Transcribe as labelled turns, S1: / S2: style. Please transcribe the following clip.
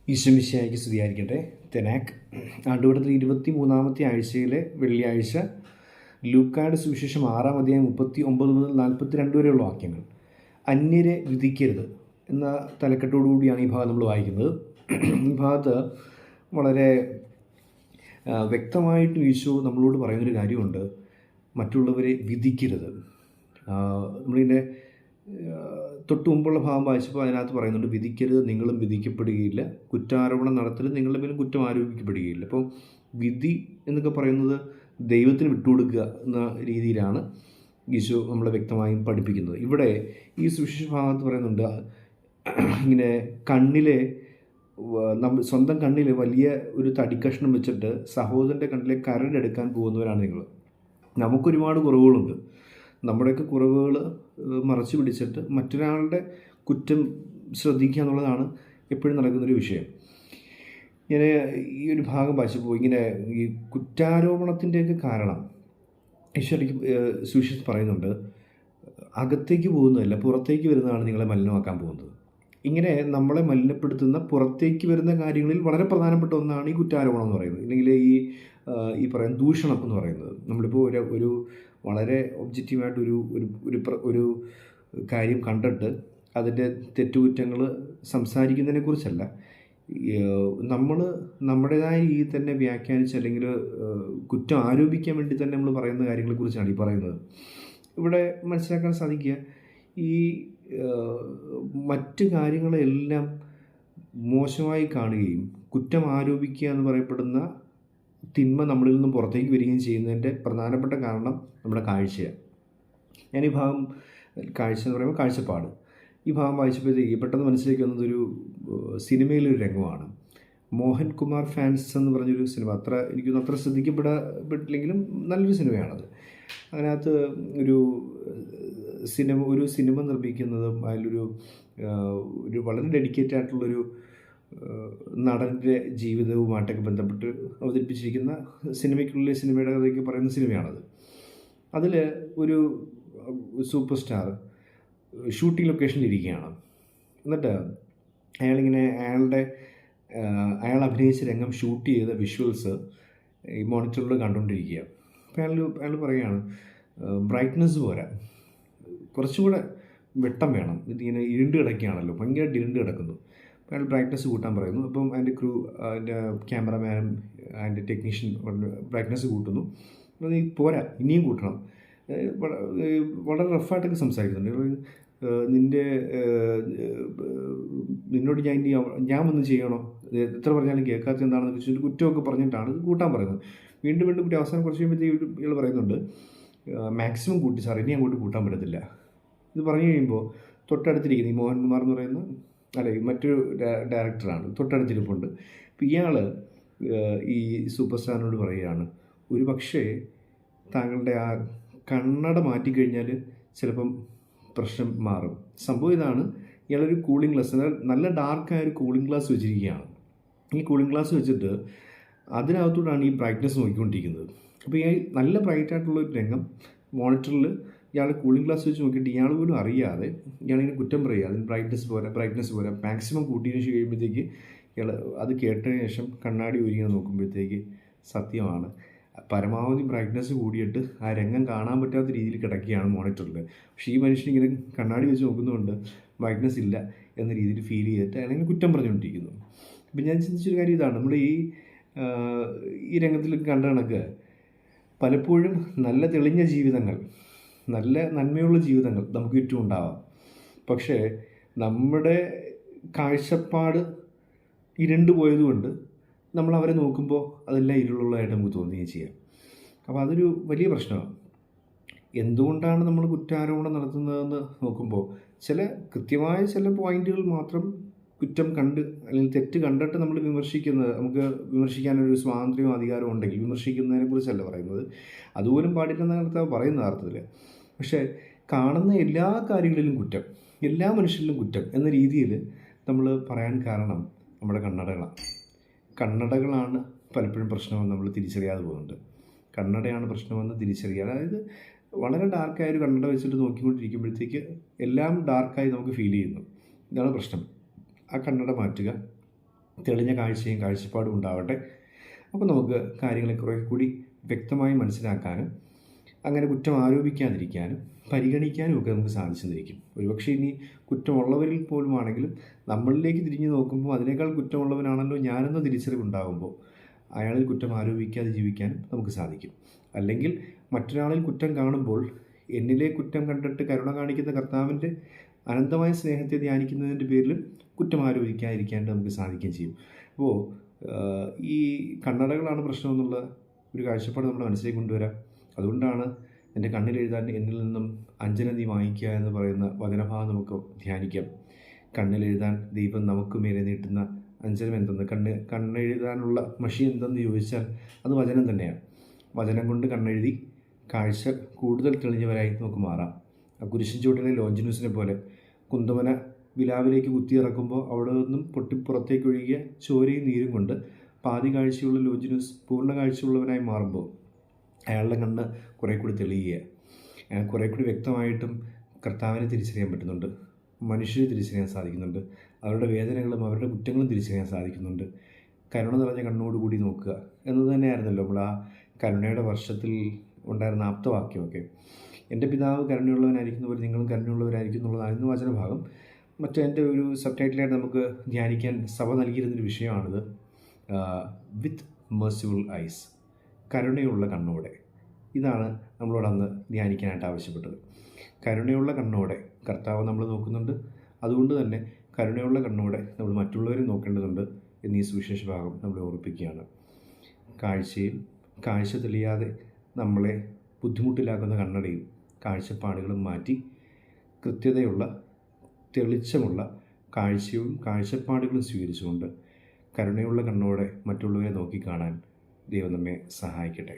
S1: ഈശ്വമിശിഹായ്ക്ക് സ്തുതിയായിരിക്കട്ടെ. തെനാക്ക് ആണ്ടുവട്ടത്തിൽ 23-ാമത്തെ ആഴ്ചയിലെ വെള്ളിയാഴ്ച, ലൂക്കായുടെ സുവിശേഷം 6-ാം അധ്യായം 39 മുതൽ 42 വരെയുള്ള വാക്യങ്ങൾ. അന്യരെ വിധിക്കരുത് എന്ന തലക്കെട്ടോടുകൂടിയാണ് ഈ ഭാഗം നമ്മൾ വായിക്കുന്നത്. ഈ ഭാഗത്ത് വളരെ വ്യക്തമായിട്ടും ഈശോ നമ്മളോട് പറയുന്നൊരു കാര്യമുണ്ട്: മറ്റുള്ളവരെ വിധിക്കരുത്. നമ്മളിതിൻ്റെ തൊട്ട് മുമ്പുള്ള ഭാഗം വായിച്ചപ്പോൾ അതിനകത്ത് പറയുന്നുണ്ട്, വിധിക്കരുത്, നിങ്ങളും വിധിക്കപ്പെടുകയില്ല, കുറ്റാരോപണം നടത്തരുത്, നിങ്ങളുടെ മേലും കുറ്റം ആരോപിക്കപ്പെടുകയില്ല. അപ്പോൾ വിധി എന്നൊക്കെ പറയുന്നത് ദൈവത്തിന് വിട്ടുകൊടുക്കുക എന്ന രീതിയിലാണ് ഈശോ നമ്മളെ വ്യക്തമായും പഠിപ്പിക്കുന്നത്. ഇവിടെ ഈ സുവിശേഷ ഭാഗത്ത് പറയുന്നുണ്ട്, ഇങ്ങനെ കണ്ണിലെ സ്വന്തം കണ്ണിൽ വലിയ ഒരു തടിക്കഷ്ണം വെച്ചിട്ട് സഹോദരൻ്റെ കണ്ണിലെ കരടെടുക്കാൻ പോകുന്നവരാണ് നിങ്ങൾ. നമുക്കൊരുപാട് കുറവുകളുണ്ട്. നമ്മുടെയൊക്കെ കുറവുകൾ മറച്ചു പിടിച്ചിട്ട് മറ്റൊരാളുടെ കുറ്റം ശ്രദ്ധിക്കുക എന്നുള്ളതാണ് എപ്പോഴും നടക്കുന്നൊരു വിഷയം. ഞാൻ ഈ ഒരു ഭാഗം വായിച്ചപ്പോൾ ഇങ്ങനെ ഈ കുറ്റാരോപണത്തിൻ്റെയൊക്കെ കാരണം ഈശോയ്ക്ക് സുവിശേഷത്തിൽ പറയുന്നുണ്ട്, അകത്തേക്ക് പോകുന്നതല്ല പുറത്തേക്ക് വരുന്നതാണ് നിങ്ങളെ മലിനമാക്കാൻ പോകുന്നത്. ഇങ്ങനെ നമ്മളെ മലിനപ്പെടുത്തുന്ന പുറത്തേക്ക് വരുന്ന കാര്യങ്ങളിൽ വളരെ പ്രധാനപ്പെട്ട ഒന്നാണ് ഈ കുറ്റാരോപണം എന്ന് പറയുന്നത്, അല്ലെങ്കിൽ ഈ പറയുന്ന ദൂഷണം എന്ന് പറയുന്നത്. നമ്മളിപ്പോൾ ഒരു വളരെ ഒബ്ജക്റ്റീവായിട്ടൊരു ഒരു കാര്യം കണ്ടിട്ട് അതിൻ്റെ തെറ്റുകുറ്റങ്ങൾ സംസാരിക്കുന്നതിനെക്കുറിച്ചല്ല, നമ്മൾ നമ്മുടേതായ രീതിയിൽ തന്നെ വ്യാഖ്യാനിച്ച് അല്ലെങ്കിൽ കുറ്റം ആരോപിക്കാൻ വേണ്ടി തന്നെ നമ്മൾ പറയുന്ന കാര്യങ്ങളെക്കുറിച്ചാണ് ഈ പറയുന്നത്. ഇവിടെ മനസ്സിലാക്കാൻ സാധിക്കുക, ഈ മറ്റ് കാര്യങ്ങളെല്ലാം മോശമായി കാണുകയും കുറ്റം ആരോപിക്കുക എന്ന് പറയപ്പെടുന്ന തിന്മ നമ്മളിൽ നിന്നും പുറത്തേക്ക് വരികയും ചെയ്യുന്നതിൻ്റെ പ്രധാനപ്പെട്ട കാരണം നമ്മുടെ കാഴ്ചയാണ്. ഞാൻ ഈ ഭാഗം, കാഴ്ച എന്ന് പറയുമ്പോൾ കാഴ്ചപ്പാട്, ഈ ഭാഗം വായിച്ചപ്പോഴത്തേക്ക് പെട്ടെന്ന് മനസ്സിലേക്ക് വന്നതൊരു സിനിമയിലൊരു രംഗമാണ്. മോഹൻകുമാർ ഫാൻസ് എന്ന് പറഞ്ഞൊരു സിനിമ, എനിക്കൊന്നും അത്ര ശ്രദ്ധിക്കപ്പെട്ടില്ലെങ്കിലും നല്ലൊരു സിനിമയാണത്. അതിനകത്ത് ഒരു സിനിമ നിർമ്മിക്കുന്നതും അതിലൊരു വളരെ ഡെഡിക്കേറ്റഡ് ആയിട്ടുള്ളൊരു നടൻ്റെ ജീവിതവുമായിട്ടൊക്കെ ബന്ധപ്പെട്ട് അവതരിപ്പിച്ചിരിക്കുന്ന സിനിമയുടെ കഥയൊക്കെ പറയുന്ന സിനിമയാണത്. അതിൽ ഒരു സൂപ്പർ സ്റ്റാർ ഷൂട്ടിംഗ് ലൊക്കേഷനിൽ ഇരിക്കുകയാണ്. എന്നിട്ട് അയാൾ അഭിനയിച്ച രംഗം ഷൂട്ട് ചെയ്ത വിഷ്വൽസ് ഈ മോണിറ്ററിൽ കണ്ടുകൊണ്ടിരിക്കുക. അപ്പോൾ അയാൾ പറയുകയാണ്, ബ്രൈറ്റ്നസ് പോരാ, കുറച്ചുകൂടെ വെട്ടം വേണം, ഇതിങ്ങനെ ഇരുണ്ട് കിടക്കുകയാണല്ലോ, ഭയങ്കരമായിട്ട് ഇരുണ്ട് കിടക്കുന്നു. അപ്പോൾ അയാൾ ബ്രൈറ്റ്നസ് കൂട്ടാൻ പറയുന്നു. അപ്പം അതിൻ്റെ അതിൻ്റെ ക്യാമറമാനും അതിൻ്റെ ടെക്നീഷ്യൻ ബ്രൈറ്റ്നസ് കൂട്ടുന്നു. നീ പോരാ, ഇനിയും കൂട്ടണം. വളരെ റഫായിട്ടൊക്കെ സംസാരിക്കുന്നുണ്ട്. നിന്നോട് ഞാൻ വന്ന് ചെയ്യണോ, എത്ര പറഞ്ഞാലും കേൾക്കാത്ത എന്താണെന്ന് വെച്ചിട്ട് കുറ്റമൊക്കെ പറഞ്ഞിട്ടാണ് ഇത് കൂട്ടാൻ പറയുന്നത്. വീണ്ടും കുട്ടി അവസാനം കുറച്ച് കഴിയുമ്പോഴത്തേക്ക് ഇയാൾ പറയുന്നുണ്ട്, മാക്സിമം കൂട്ടി സാർ, ഇനി അങ്ങോട്ട് കൂട്ടാൻ പറ്റത്തില്ല. ഇത് പറഞ്ഞു കഴിയുമ്പോൾ തൊട്ടടുത്തിരിക്കുന്ന ഈ മോഹൻകുമാർ എന്ന് പറയുന്ന മറ്റൊരു ഡയറക്ടറാണ്, തൊട്ടടുത്തിരിപ്പുണ്ട്. അപ്പോൾ ഇയാൾ ഈ സൂപ്പർ സ്റ്റാറിനോട് പറയുകയാണ്, ഒരു പക്ഷേ താങ്കളുടെ ആ കണ്ണട മാറ്റിക്കഴിഞ്ഞാൽ ചിലപ്പം പ്രശ്നം മാറും. സംഭവം ഇതാണ്, ഇയാളൊരു കൂളിംഗ് ഗ്ലാസ്, നല്ല ഡാർക്കായ ഒരു കൂളിംഗ് ഗ്ലാസ് വെച്ചിരിക്കുകയാണ്. ഈ കൂളിംഗ് ഗ്ലാസ് വെച്ചിട്ട് അതിനകത്തോടാണ് ഈ ബ്രൈറ്റ്നസ് നോക്കിക്കൊണ്ടിരിക്കുന്നത്. അപ്പോൾ ഈ നല്ല ബ്രൈറ്റായിട്ടുള്ളൊരു രംഗം മോണിറ്ററിൽ ഇയാൾ കൂളിംഗ് ഗ്ലാസ് വെച്ച് നോക്കിയിട്ട് ഇയാൾ പോലും അറിയാതെ ഇയാളിങ്ങനെ കുറ്റം പറയുക, അതിന് ബ്രൈറ്റ്നസ് പോരാ, മാക്സിമം കൂട്ടിയതിന് കഴിയുമ്പോഴത്തേക്ക് ഇയാൾ അത് കേട്ടതിന് ശേഷം കണ്ണാടി ഊരിങ്ങനെ നോക്കുമ്പോഴത്തേക്ക് സത്യമാണ്, പരമാവധി ബ്രൈറ്റ്നസ് കൂടിയിട്ട് ആ രംഗം കാണാൻ പറ്റാത്ത രീതിയിൽ കിടക്കുകയാണ് മോണിറ്ററിൽ. പക്ഷേ ഈ മനുഷ്യൻ ഇങ്ങനെ കണ്ണാടി വെച്ച് നോക്കുന്നതുകൊണ്ട് ബ്രൈറ്റ്നസ് ഇല്ല എന്ന രീതിയിൽ ഫീൽ ചെയ്തിട്ട് അല്ലെങ്കിൽ കുറ്റം പറഞ്ഞുകൊണ്ടിരിക്കുന്നു. അപ്പം ഞാൻ ചിന്തിച്ചൊരു കാര്യം ഇതാണ്, നമ്മൾ ഈ രംഗത്തിലൊക്കെ കണ്ട കണക്ക് പലപ്പോഴും നല്ല തെളിഞ്ഞ ജീവിതങ്ങൾ, നല്ല നന്മയുള്ള ജീവിതങ്ങൾ നമുക്ക് ചുറ്റും ഉണ്ടാവാം. പക്ഷേ നമ്മുടെ കാഴ്ചപ്പാട് ഇരുണ്ടു പോയതുകൊണ്ട് നമ്മൾ അവരെ നോക്കുമ്പോൾ അതെല്ലാം ഇരുളുള്ളതായിട്ട് നമുക്ക് തോന്നുകയും ചെയ്യാം. അപ്പോൾ അതൊരു വലിയ പ്രശ്നമാണ്. എന്തുകൊണ്ടാണ് നമ്മൾ കുറ്റാരോപണം നടത്തുന്നതെന്ന് നോക്കുമ്പോൾ കൃത്യമായ ചില പോയിന്റുകൾ മാത്രം കുറ്റം കണ്ട് അല്ലെങ്കിൽ തെറ്റ് കണ്ടിട്ട് നമ്മൾ വിമർശിക്കുന്നത്, നമുക്ക് വിമർശിക്കാനൊരു സ്വാതന്ത്ര്യവും അധികാരവും ഉണ്ടെങ്കിൽ വിമർശിക്കുന്നതിനെ കുറിച്ചല്ല പറയുന്നത്, അതുപോലും പാടില്ലെന്ന് പറയുന്ന അർത്ഥത്തിൽ. പക്ഷേ കാണുന്ന എല്ലാ കാര്യങ്ങളിലും കുറ്റം, എല്ലാ മനുഷ്യരിലും കുറ്റം എന്ന രീതിയിൽ നമ്മൾ പറയാൻ കാരണം നമ്മുടെ കണ്ണടകളാണ് പലപ്പോഴും പ്രശ്നമെന്ന് നമ്മൾ തിരിച്ചറിയാതെ പോകുന്നുണ്ട്. കണ്ണടയാണ് പ്രശ്നമെന്ന് തിരിച്ചറിയുക, അതായത് വളരെ ഡാർക്കായൊരു കണ്ണട വെച്ചിട്ട് നോക്കിക്കൊണ്ടിരിക്കുമ്പോഴത്തേക്ക് എല്ലാം ഡാർക്കായി നമുക്ക് ഫീൽ ചെയ്യുന്നു. ഇതാണ് പ്രശ്നം. ആ കണ്ണട മാറ്റുക, തെളിഞ്ഞ കാഴ്ചയും കാഴ്ചപ്പാടും ഉണ്ടാവട്ടെ. അപ്പോൾ നമുക്ക് കാര്യങ്ങളെ കുറേ കൂടി വ്യക്തമായി മനസ്സിലാക്കാനും അങ്ങനെ കുറ്റം ആരോപിക്കാതിരിക്കാനും പരിഗണിക്കാനും ഒക്കെ നമുക്ക് സാധിച്ചെന്നിരിക്കും. ഒരുപക്ഷെ ഇനി കുറ്റമുള്ളവരിൽ പോലും ആണെങ്കിലും നമ്മളിലേക്ക് തിരിഞ്ഞു നോക്കുമ്പോൾ അതിനേക്കാൾ കുറ്റമുള്ളവനാണല്ലോ ഞാനെന്ന തിരിച്ചറിവുണ്ടാകുമ്പോൾ അയാളിൽ കുറ്റം ആരോപിക്കാതെ ജീവിക്കാനും നമുക്ക് സാധിക്കും. അല്ലെങ്കിൽ മറ്റൊരാളിൽ കുറ്റം കാണുമ്പോൾ എന്നിലെ കുറ്റം കണ്ടിട്ട് കരുണ കാണിക്കുന്ന കർത്താവിൻ്റെ അനന്തമായ സ്നേഹത്തെ ധ്യാനിക്കുന്നതിൻ്റെ പേരിൽ കുറ്റം ആരോപിക്കാതിരിക്കാൻ നമുക്ക് സാധിക്കുകയും ചെയ്യും. അപ്പോൾ ഈ കണ്ണടകളാണ് പ്രശ്നമെന്നുള്ള ഒരു കാഴ്ചപ്പാട് നമ്മുടെ മനസ്സിലേക്ക് കൊണ്ടുവരാം. അതുകൊണ്ടാണ് എൻ്റെ കണ്ണിലെഴുതാൻ എന്നിൽ നിന്നും അഞ്ജന നീ വാങ്ങിക്കുക എന്ന് പറയുന്ന വചനഭാഗം നമുക്ക് ധ്യാനിക്കാം. കണ്ണിലെഴുതാൻ ദൈവം നമുക്ക് മേലെ നീട്ടുന്ന അഞ്ജനം എന്തെന്ന്, കണ്ണെഴുതാനുള്ള മഷി എന്തെന്ന് ചോദിച്ചാൽ അത് വചനം തന്നെയാണ്. വചനം കൊണ്ട് കണ്ണെഴുതി കാഴ്ച കൂടുതൽ തെളിഞ്ഞവരായി നമുക്ക് മാറാം. ആ കുരിശിൻ ചുവട്ടിലെ ലോഞ്ചിനൂസിനെ പോലെ കുന്തമന വിലാവിലേക്ക് കുത്തിയിറക്കുമ്പോൾ അവിടെ നിന്നും പൊട്ടിപ്പുറത്തേക്ക് ഒഴുകിയ ചോരയും നീരും കൊണ്ട് പാതി കാഴ്ചയുള്ള ലോഞ്ചിനൂസ് പൂർണ്ണ കാഴ്ചയുള്ളവനായി മാറുമ്പോൾ അയാളുടെ കണ്ണ് കുറേ കൂടി തെളിയുക, കുറേ കൂടി വ്യക്തമായിട്ടും കർത്താവിനെ തിരിച്ചറിയാൻ പറ്റുന്നുണ്ട്, മനുഷ്യരെ തിരിച്ചറിയാൻ സാധിക്കുന്നുണ്ട്, അവരുടെ വേദനകളും അവരുടെ കുറ്റങ്ങളും തിരിച്ചറിയാൻ സാധിക്കുന്നുണ്ട്. കരുണ നിറഞ്ഞ കണ്ണോടുകൂടി നോക്കുക എന്നത് തന്നെയായിരുന്നല്ലോ നമ്മൾ ആ കരുണയുടെ വർഷത്തിൽ ഉണ്ടായിരുന്ന ആപ്തവാക്യമൊക്കെ. എൻ്റെ പിതാവ് കരുണയുള്ളവനായിരിക്കുന്ന പോലെ നിങ്ങളും കരുണയുള്ളവരായിരിക്കും എന്നുള്ളതായിരുന്നു വചനഭാഗം. എൻ്റെ ഒരു സബ് ടൈറ്റിലായിട്ട് നമുക്ക് ധ്യാനിക്കാൻ സഭ നൽകിയിരുന്നൊരു വിഷയമാണിത്. വിത്ത് മെർസിഫുൾ ഐസ്, കരുണയുള്ള കണ്ണോടെ. ഇതാണ് നമ്മളോട് അന്ന് ധ്യാനിക്കാനായിട്ട് ആവശ്യപ്പെട്ടത്. കരുണയുള്ള കണ്ണോടെ കർത്താവ് നമ്മൾ നോക്കുന്നുണ്ട്. അതുകൊണ്ട് തന്നെ കരുണയുള്ള കണ്ണോടെ നമ്മൾ മറ്റുള്ളവരെ നോക്കേണ്ടതുണ്ട് എന്നീ സുവിശേഷ ഭാഗം നമ്മളെ ഓർപ്പിക്കുകയാണ്. കാഴ്ച തെളിയാതെ നമ്മളെ ബുദ്ധിമുട്ടിലാക്കുന്ന കണ്ണടയും കാഴ്ചപ്പാടുകളും മാറ്റി കൃത്യതയുള്ള തെളിച്ചമുള്ള കാഴ്ചയും കാഴ്ചപ്പാടുകളും സ്വീകരിച്ചുകൊണ്ട് കരുണയുള്ള കണ്ണോടെ മറ്റുള്ളവരെ നോക്കിക്കാണാൻ ദൈവം നമ്മെ സഹായിക്കട്ടെ.